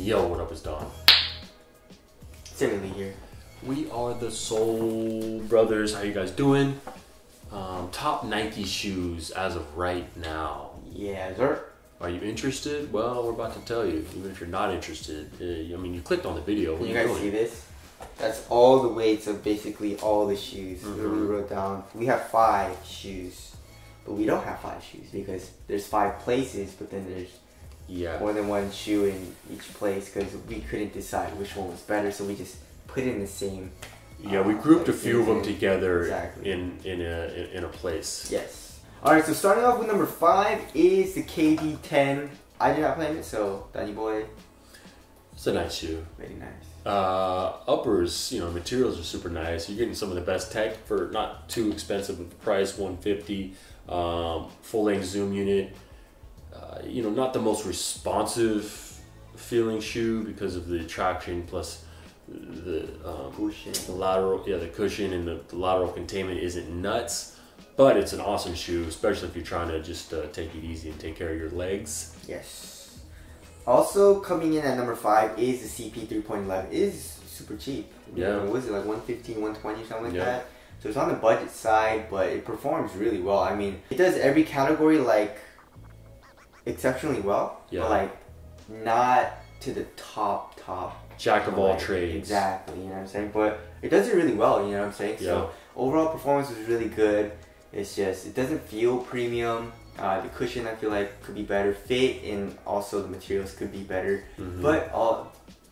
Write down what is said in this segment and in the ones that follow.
Yo, what up, is Don? Similarly here. We are the Soul Brothers. How you guys doing? Top Nike shoes as of right now. Yeah, sir. Are you interested? Well, we're about to tell you. Even if you're not interested, I mean, you clicked on the video. Can you guys see this? That's all the weights of basically all the shoes. We wrote down. We have 5 shoes, but we don't have 5 shoes because there's 5 places, but then there's more than one shoe in each place because we couldn't decide which one was better, so we just put it in the same. Yeah, we grouped a few of them together in a place. Yes. All right, so starting off with number 5 is the KD10. I did not play it, so Danny boy. It's a nice shoe. Very nice. Uppers, you know, materials are super nice. You're getting some of the best tech for not too expensive of the price, $150. Full length zoom unit. You know, not the most responsive feeling shoe because of the traction plus the cushion. The lateral, the cushion and the lateral containment isn't nuts, but it's an awesome shoe, especially if you're trying to just take it easy and take care of your legs. Yes. Also coming in at number 5 is the CP 3.11. It is super cheap. Yeah. What was it, like 115, 120, something like that? So it's on the budget side, but it performs really well. I mean, it does every category like exceptionally well, but like not to the top. Jack of all trades. Exactly, you know what I'm saying? But it does it really well, you know what I'm saying? So overall performance was really good. It's just, it doesn't feel premium. The cushion I feel like could be better. Fit and also the materials could be better. But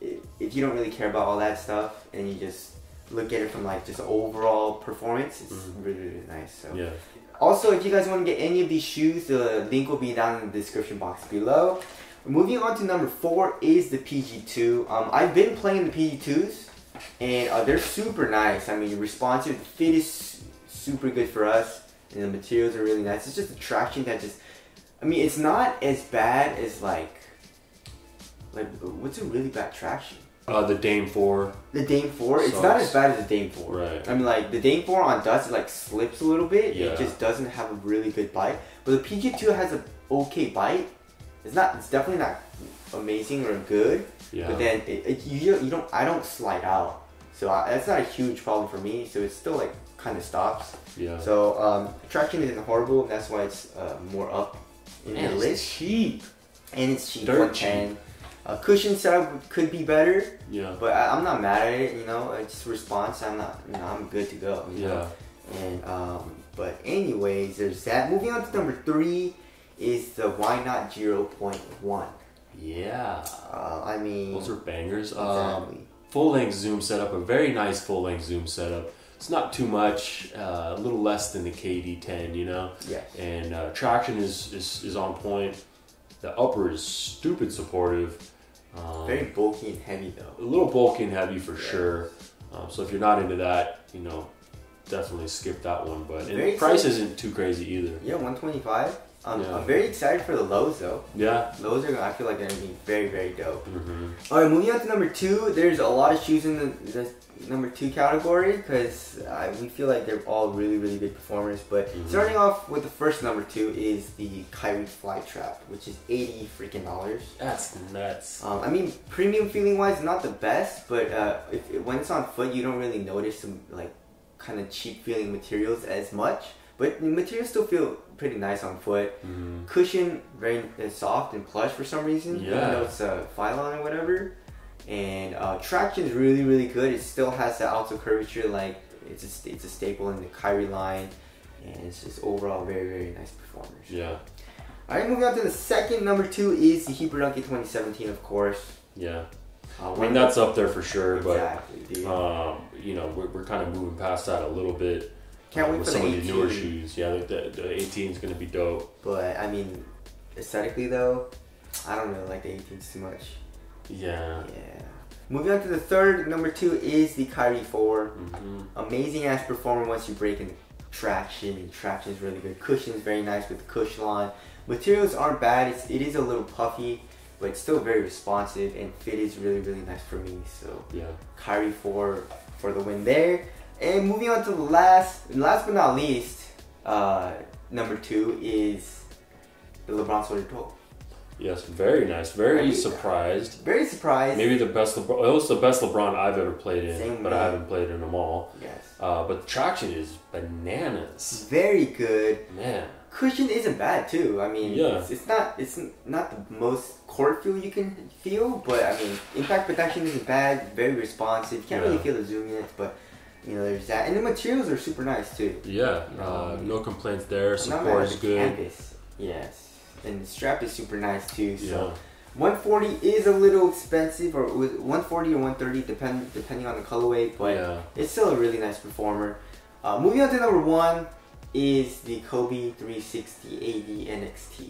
if you don't really care about all that stuff and you just look at it from like just overall performance, it's really, really nice. So also, if you guys want to get any of these shoes, the link will be down in the description box below. Moving on to number 4 is the PG2. I've been playing the PG2s and they're super nice. I mean, responsive, the fit is super good for us and the materials are really nice. It's just the traction that just, I mean, it's not as bad as like what's a really bad traction? The Dame 4. The Dame 4? It's not as bad as the Dame 4. Right. I mean, like, the Dame 4 on dust, it like slips a little bit. Yeah. It just doesn't have a really good bite. But the PG2 has an okay bite. It's definitely not amazing or good. Yeah. But then I don't slide out. So that's not a huge problem for me. So it still like kind of stops. Yeah. So traction isn't horrible. That's why it's more up in the list. It's cheap. And it's cheap. Dirt cheap. Cushion setup could be better. Yeah. But I'm not mad at it. You know, it's response. I'm good to go. You know? And but anyways, there's that. Moving on to number 3. Is the Why Not 0.1. Yeah. I mean, those are bangers. Exactly. Full length zoom setup, a very nice full length zoom setup. It's not too much, a little less than the KD10, you know? Yes. And traction is on point. The upper is stupid supportive. Very bulky and heavy though. A little bulky and heavy for sure. So if you're not into that, you know, definitely skip that one. But the price isn't too crazy either. Yeah, $125. I'm very excited for the lows though. Yeah. Lows are, I feel like they're going to be very, very dope. Alright, moving on to number 2. There's a lot of shoes in the number 2 category because we feel like they're all really, really good performers. But starting off with the first number 2 is the Kyrie Flytrap, which is $80 freaking. That's nuts. I mean, premium feeling wise, not the best, but when it's on foot, you don't really notice some like kind of cheap feeling materials as much. But the materials still feel pretty nice on foot. Cushion, very soft and plush for some reason. Even though it's a Phylon or whatever. And traction is really, really good. It still has the outer curvature, like it's a staple in the Kyrie line. And it's just overall very, very nice performers. Yeah. Alright, moving on to the second number 2 is the Hyperdunk 2017, of course. Yeah. I mean, that's up there for sure. Exactly, but, you know, we're kind of moving past that a little bit. Can't wait for some the of the newer shoes. Yeah, the 18 is going to be dope. But I mean, aesthetically though, I don't really like the 18s too much. Yeah. Yeah. Moving on to the third, number 2 is the Kyrie 4. Amazing ass performer once you break in traction, and traction is really good. Cushion is very nice with the Cushlon. Materials aren't bad. It is a little puffy, but it's still very responsive, and fit is really, really nice for me. So yeah, Kyrie 4 for the win there. And moving on to the last but not least, number 2 is the LeBron Soldier 12. Yes, very nice. Very surprised. Very surprised. Maybe the best LeBron. It was the best LeBron I've ever played in, Same but way. I haven't played in them all. Yes. But traction is bananas. Very good. Man. Cushion isn't bad too. I mean, yeah. it's not the most court feel you can feel, but I mean, impact protection isn't bad. Very responsive. You can't really feel the zoom units, but you know, there's that. And the materials are super nice too. Yeah. No complaints there. Support is good. Canvas. Yes. And the strap is super nice too. So. Yeah. 140 is a little expensive, or 140 or 130 depending on the colorway, but it's still a really nice performer. Moving on to number 1 is the Kobe 360 AD NXT.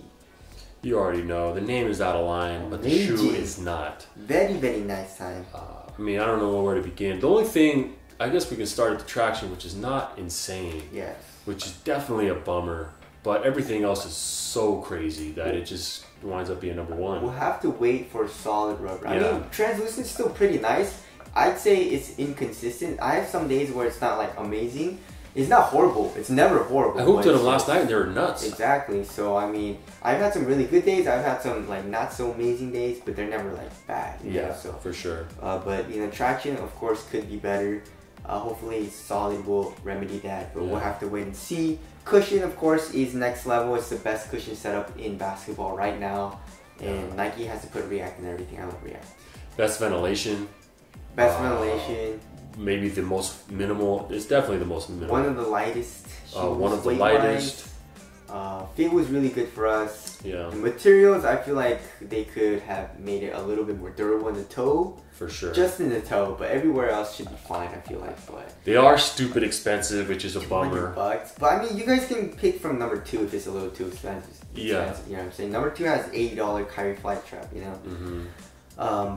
You already know the name is out of line, but the shoe is not. Very, very nice time. I mean, I don't know where to begin. The only thing, I guess we can start at the traction, which is not insane. Yes. Which is definitely a bummer. But everything else is so crazy that it just winds up being number 1. We'll have to wait for solid rubber. I mean, translucent is still pretty nice. I'd say it's inconsistent. I have some days where it's not like amazing. It's not horrible. It's never horrible. I hooped at them last night and they were nuts. Exactly. So, I mean, I've had some really good days. I've had some like not so amazing days, but they're never like bad. You know? So, for sure. But, you know, traction, of course, could be better. Hopefully, solid will remedy that, but we'll have to wait and see. Cushion, of course, is next level. It's the best cushion setup in basketball right now. And Nike has to put React and everything. I love React. Best ventilation. Best ventilation. Maybe the most minimal. It's definitely the most minimal. One of the lightest. One of the lightest. Fit was really good for us. Yeah. The materials, I feel like they could have made it a little bit more durable in the toe. For sure. Just in the toe, but everywhere else should be fine, I feel like. But they are stupid expensive, which is a bummer. $200. But I mean, you guys can pick from number 2 if it's a little too expensive. Yeah. You know what I'm saying? Number 2 has $80 Kyrie flight trap, you know? Mm-hmm.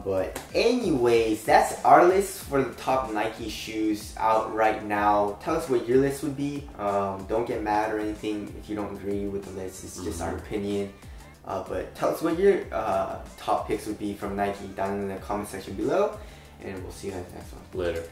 But anyways, that's our list for the top Nike shoes out right now. Tell us what your list would be. Don't get mad or anything if you don't agree with the list. It's just our opinion. But tell us what your top picks would be from Nike down in the comment section below. And we'll see you guys next one. Later.